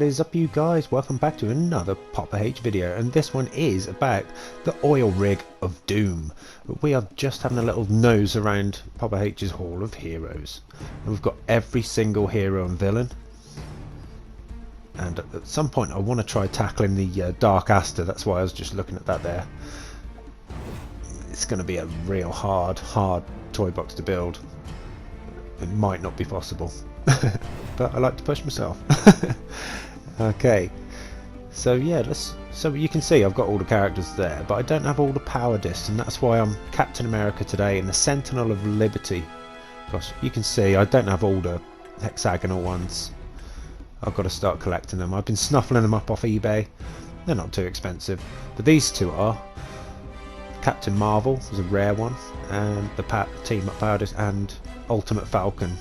What is up, you guys? Welcome back to another Poppa-H video, and this one is about the oil rig of doom. We are just having a little nose around Poppa-H's Hall of Heroes. And we've got every single hero and villain, and at some point I want to try tackling the Dark Aster. That's why I was just looking at that there. It's going to be a real hard toy box to build. It might not be possible. But I like to push myself. Okay, so yeah, so you can see I've got all the characters there, but I don't have all the power discs, and that's why I'm Captain America today and the Sentinel of Liberty. Gosh, you can see I don't have all the hexagonal ones. I've got to start collecting them. I've been snuffling them up off eBay. They're not too expensive, but these two are. Captain Marvel was a rare one, and the team up power disc, and Ultimate Falcon,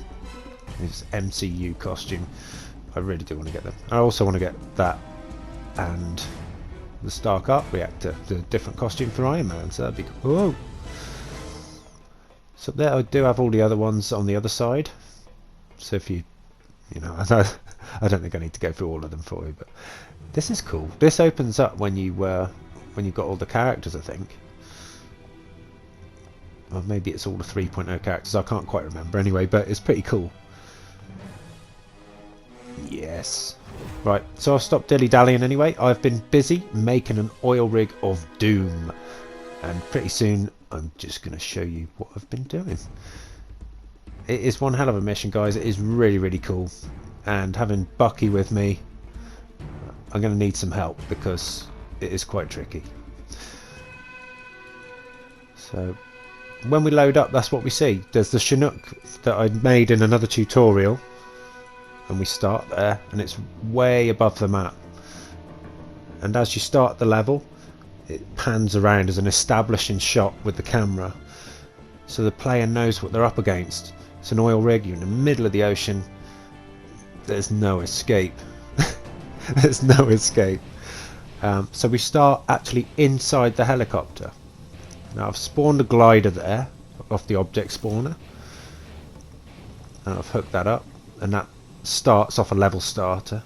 his MCU costume. I really do want to get them. I also want to get that and the Stark Arc Reactor, the different costume for Iron Man, so that'd be cool. Whoa. So there I do have all the other ones on the other side, so if you know, I don't think I need to go through all of them for you, but this is cool. This opens up when you've got all the characters, I think. Or maybe it's all the 3.0 characters, I can't quite remember anyway, but it's pretty cool. Yes. Right, so I've stopped dilly-dallying anyway. I've been busy making an oil rig of doom, and pretty soon I'm just going to show you what I've been doing. It is one hell of a mission, guys. It is really cool, and having Bucky with me, I'm going to need some help because it is quite tricky. So when we load up, that's what we see. There's the Chinook that I made in another tutorial, and we start there, and it's way above the map, and as you start the level it pans around as an establishing shot with the camera, so the player knows what they're up against. It's an oil rig, you're in the middle of the ocean, there's no escape. There's no escape. So we start actually inside the helicopter. Now I've spawned a glider there off the object spawner, and I've hooked that up, and that starts off a level starter.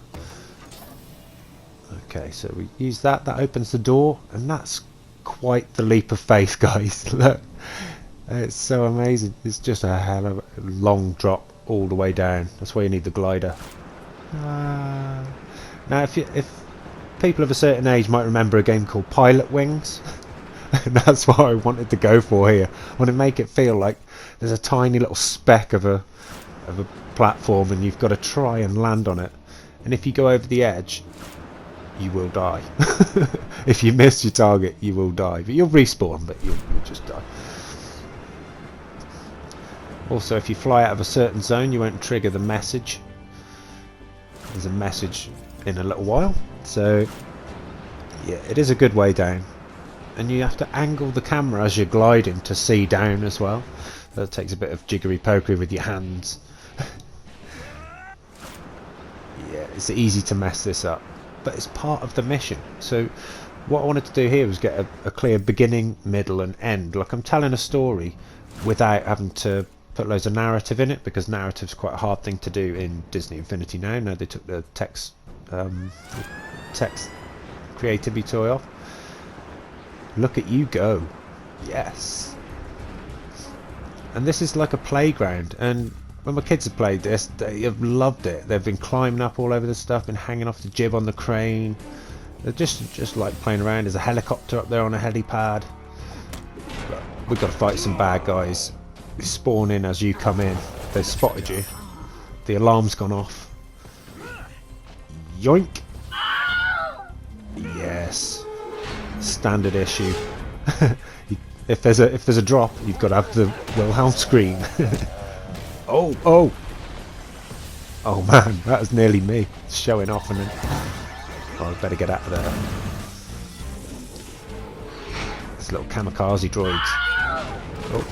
Okay, so we use that opens the door, and that's quite the leap of faith, guys. Look, it's so amazing. It's just a hell of a long drop all the way down. That's why you need the glider. Now if people of a certain age might remember a game called Pilot Wings, and that's what I wanted to go for here. I want to make it feel like there's a tiny little speck of a platform, and you've got to try and land on it, and if you go over the edge you will die. If you miss your target you will die, but you'll respawn, but you'll just die. Also, if you fly out of a certain zone you won't trigger the message. There's a message in a little while, so yeah, it is a good way down, and you have to angle the camera as you're gliding to see down as well. That takes a bit of jiggery pokery with your hands. Yeah, it's easy to mess this up, but it's part of the mission. So what I wanted to do here was get a clear beginning, middle and end, like I'm telling a story without having to put loads of narrative in it, because narrative's quite a hard thing to do in Disney Infinity now. Now they took the text creativity toy off. Look at you go. Yes. And this is like a playground, and when my kids have played this they have loved it. They've been climbing up all over the stuff, been hanging off the jib on the crane. They're just like playing around. There's a helicopter up there on a helipad. But we've got to fight some bad guys. They spawn in as you come in. They've spotted you. The alarm's gone off. Yoink! Yes. Standard issue. If there's a drop, you've got to have the Wilhelm scream. Oh man, that was nearly me showing off, and then I better get out of there. These little kamikaze droids. Oh.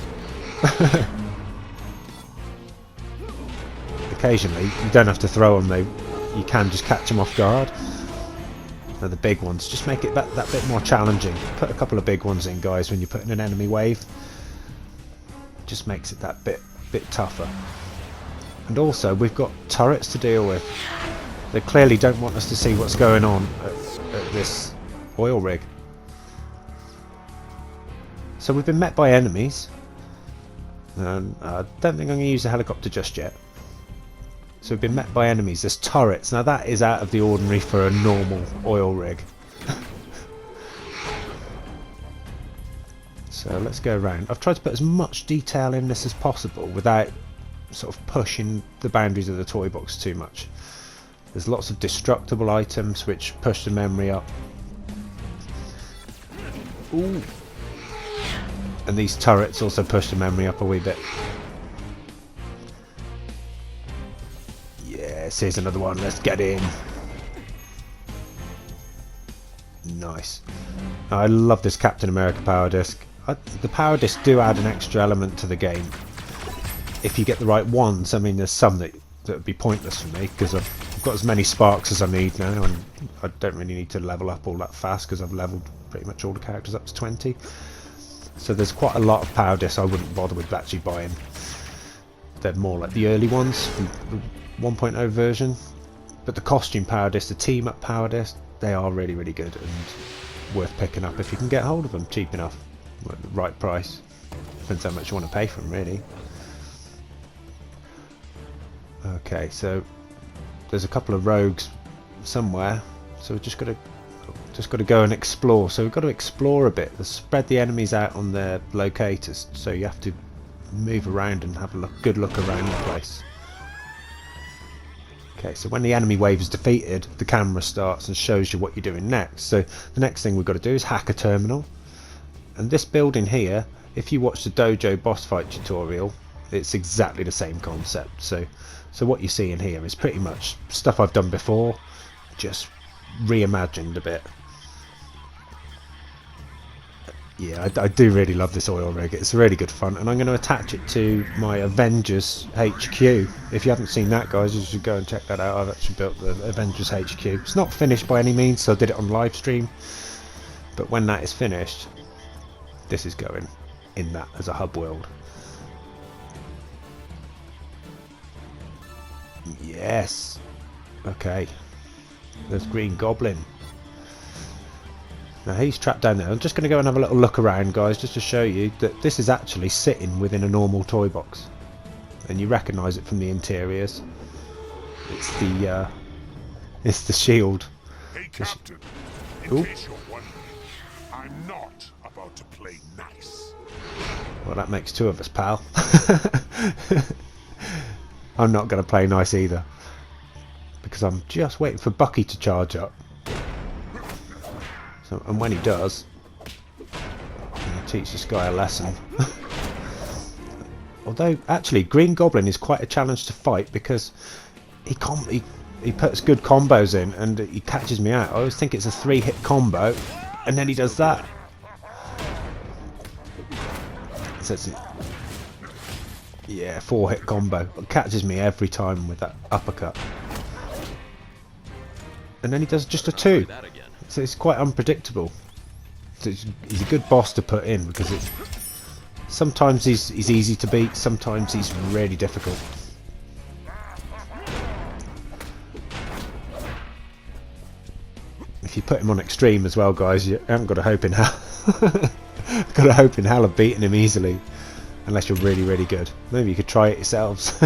Occasionally you don't have to throw them, you can just catch them off guard. And the big ones just make it that bit more challenging. Put a couple of big ones in, guys, when you're putting an enemy wave. Just makes it that bit tougher. And also we've got turrets to deal with. They clearly don't want us to see what's going on at this oil rig. So we've been met by enemies. I don't think I'm going to use the helicopter just yet. So we've been met by enemies. There's turrets. Now that is out of the ordinary for a normal oil rig. So let's go around. I've tried to put as much detail in this as possible without sort of pushing the boundaries of the toy box too much. There's lots of destructible items which push the memory up. Ooh. And these turrets also push the memory up a wee bit. Yes, here's another one. Let's get in. Nice. I love this Captain America power disc. The power discs do add an extra element to the game. If you get the right ones. I mean, there's some that would be pointless for me because I've got as many sparks as I need now, and I don't really need to level up all that fast because I've leveled pretty much all the characters up to 20. So there's quite a lot of power discs I wouldn't bother with actually buying. They're more like the early ones, the 1.0 version. But the costume power discs, the team up power discs, they are really, really good and worth picking up if you can get hold of them cheap enough. At the right price. Depends how much you want to pay for them, really. Okay, so there's a couple of rogues somewhere, so we've just got to go and explore. So we've got to explore a bit. Spread the enemies out on their locators, so you have to move around and have a good look around the place. Okay, so when the enemy wave is defeated, the camera starts and shows you what you're doing next. So the next thing we've got to do is hack a terminal. And this building here, if you watch the dojo boss fight tutorial, it's exactly the same concept. So what you're seeing here is pretty much stuff I've done before, just reimagined a bit. Yeah, I do really love this oil rig. It's really good fun, and I'm going to attach it to my Avengers HQ. If you haven't seen that, guys, you should go and check that out. I've actually built the Avengers HQ. It's not finished by any means, so I did it on live stream. But when that is finished, this is going in that as a hub world. Yes. Okay. There's Green Goblin. Now he's trapped down there. I'm just going to go and have a little look around, guys, just to show you that this is actually sitting within a normal toy box, and you recognise it from the interiors. It's the shield. Hey, Captain. In case you're wondering, I'm not about to play nice. Well, that makes two of us, pal. I'm not going to play nice either, because I'm just waiting for Bucky to charge up. So, and when he does, I'll teach this guy a lesson. Although, actually, Green Goblin is quite a challenge to fight because he puts good combos in and he catches me out. I always think it's a 3-hit combo, and then he does that. So it's, yeah, 4-hit combo. It catches me every time with that uppercut. And then he does just a 2. So it's quite unpredictable. So he's a good boss to put in because sometimes he's easy to beat, sometimes he's really difficult. If you put him on extreme as well, guys, you haven't got a hope in hell. Got a hope in hell of beating him easily, unless you're really, really good. Maybe you could try it yourselves.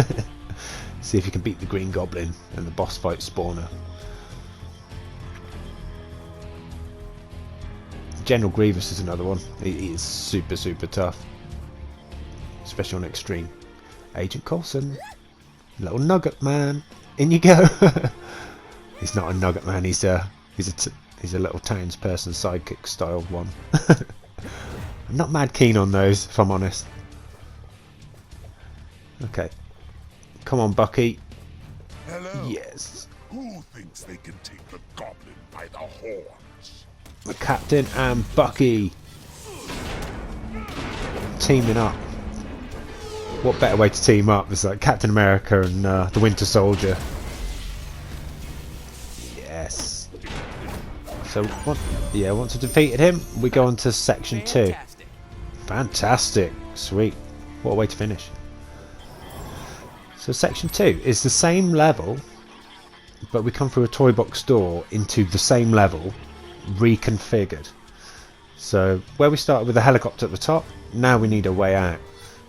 See if you can beat the Green Goblin and the boss fight spawner. General Grievous is another one. He is super, super tough, especially on extreme. Agent Coulson, little nugget man, in you go. He's not a nugget man. He's a little townsperson sidekick style one. I'm not mad keen on those, if I'm honest. Okay, come on, Bucky. Hello. Yes. Who thinks they can take the goblin by the horns? The Captain and Bucky teaming up. What better way to team up? It's like Captain America and the Winter Soldier. Yes. So once we've defeated him, we go on to section 2. Fantastic. Sweet. What a way to finish. So section 2 is the same level, but we come through a Toybox door into the same level, reconfigured. So where we started with a helicopter at the top, now we need a way out.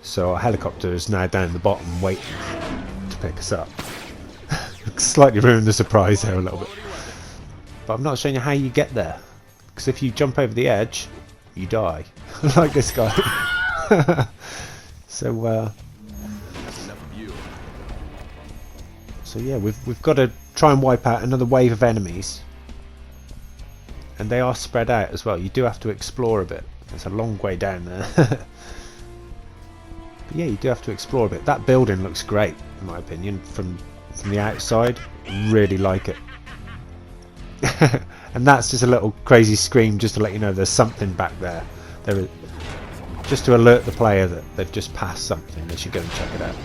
So our helicopter is now down the bottom waiting to pick us up. Slightly ruined the surprise there a little bit. But I'm not showing you how you get there. Because if you jump over the edge, you die. Like this guy. So yeah, we've got to try and wipe out another wave of enemies. And they are spread out as well. You do have to explore a bit. It's a long way down there. But yeah, you do have to explore a bit. That building looks great, in my opinion, from the outside. Really like it. And that's just a little crazy scream just to let you know there's something back there. Just to alert the player that they've just passed something. They should go and check it out.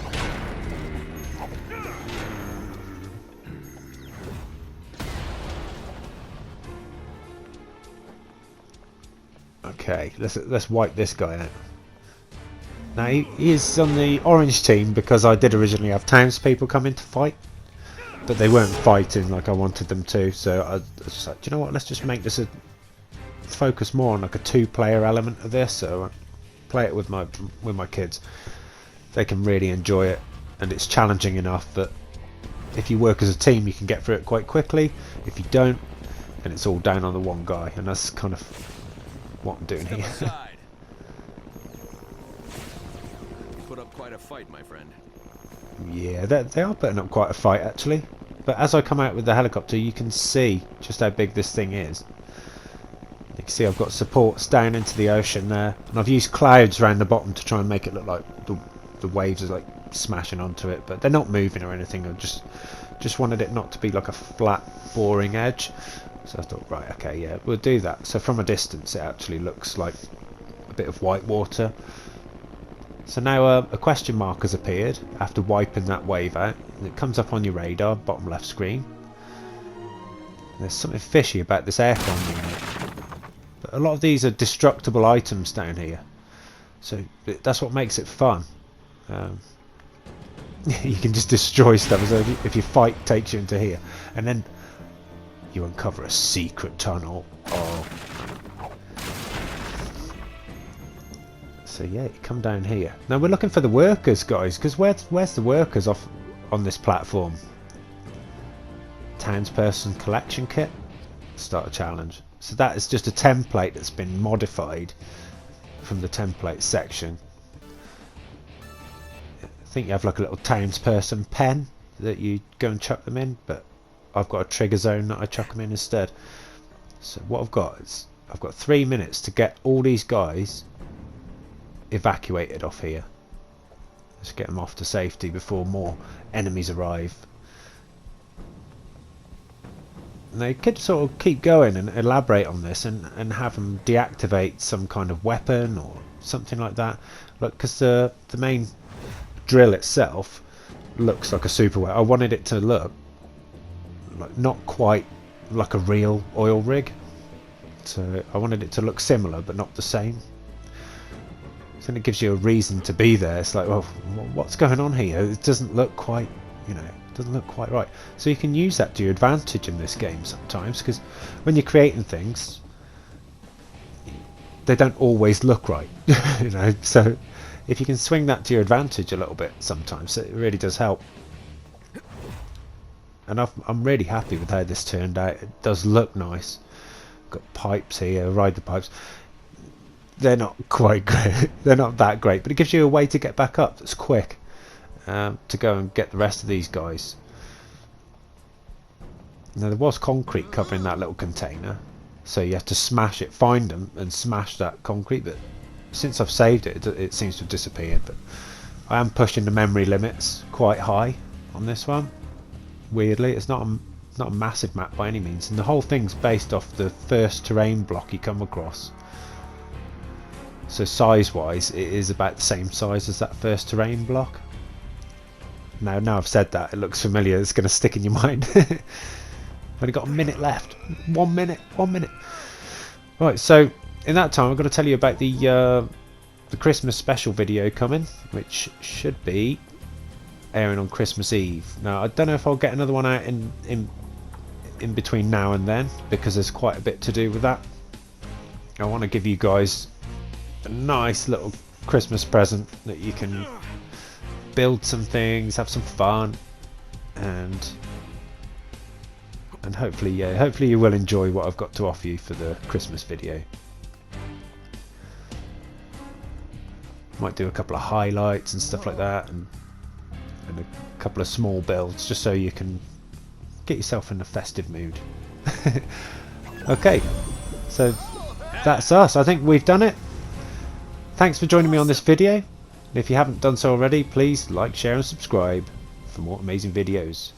Okay, let's wipe this guy out. Now he is on the orange team because I did originally have townspeople come in to fight, but they weren't fighting like I wanted them to. So I was just like, do you know what? Let's just make this focus more on like a two-player element of this. So I play it with my kids. They can really enjoy it, and it's challenging enough that if you work as a team, you can get through it quite quickly. If you don't, then it's all down on the one guy, and that's kind of what I'm doing here. Put up quite a fight, my friend. Yeah, they are putting up quite a fight actually. But as I come out with the helicopter, you can see just how big this thing is. You can see I've got supports down into the ocean there, and I've used clouds around the bottom to try and make it look like the waves are like smashing onto it, but they're not moving or anything. I just wanted it not to be like a flat, boring edge. So I thought, right, okay, yeah, we'll do that. So from a distance, it actually looks like a bit of white water. So now a question mark has appeared after wiping that wave out, and it comes up on your radar, bottom left screen. And there's something fishy about this aircon unit. But a lot of these are destructible items down here, so that's what makes it fun. You can just destroy stuff. So if your fight takes you into here, and then you uncover a secret tunnel. Oh. So yeah, you come down here. Now we're looking for the workers, guys, because where's the workers off on this platform? Townsperson collection kit. Start a challenge. So that is just a template that's been modified from the template section. I think you have like a little townsperson pen that you go and chuck them in, but I've got a trigger zone that I chuck them in instead. So what I've got is I've got 3 minutes to get all these guys evacuated off here. Let's get them off to safety before more enemies arrive. And they could sort of keep going and elaborate on this and have them deactivate some kind of weapon or something like that. Look, because the main drill itself looks like a super weapon. I wanted it to look like not quite like a real oil rig, so I wanted it to look similar but not the same. So then it gives you a reason to be there. It's like, well, what's going on here? It doesn't look quite, it doesn't look quite right. So you can use that to your advantage in this game sometimes, because when you're creating things, they don't always look right. So if you can swing that to your advantage a little bit sometimes, it really does help. And I'm really happy with how this turned out. It does look nice. Got pipes here, ride the pipes. They're not quite great. They're not that great, but it gives you a way to get back up that's quick, to go and get the rest of these guys. Now there was concrete covering that little container, so you have to smash it, find them and smash that concrete, but since I've saved it, it seems to have disappeared. But I am pushing the memory limits quite high on this one. Weirdly, it's not a massive map by any means, and the whole thing's based off the first terrain block you come across. So size wise it is about the same size as that first terrain block. Now I've said that, it looks familiar, it's going to stick in your mind. I've only got a minute left. 1 minute. Right, so in that time I'm going to tell you about the Christmas special video coming, which should be airing on Christmas Eve. Now I don't know if I'll get another one out in between now and then, because there's quite a bit to do with that. I want to give you guys a nice little Christmas present that you can build some things, have some fun, and hopefully you will enjoy what I've got to offer you for the Christmas video. Might do a couple of highlights and stuff like that, and a couple of small builds, just so you can get yourself in a festive mood. Okay, so that's us. I think we've done it. Thanks for joining me on this video. If you haven't done so already, please like, share and subscribe for more amazing videos.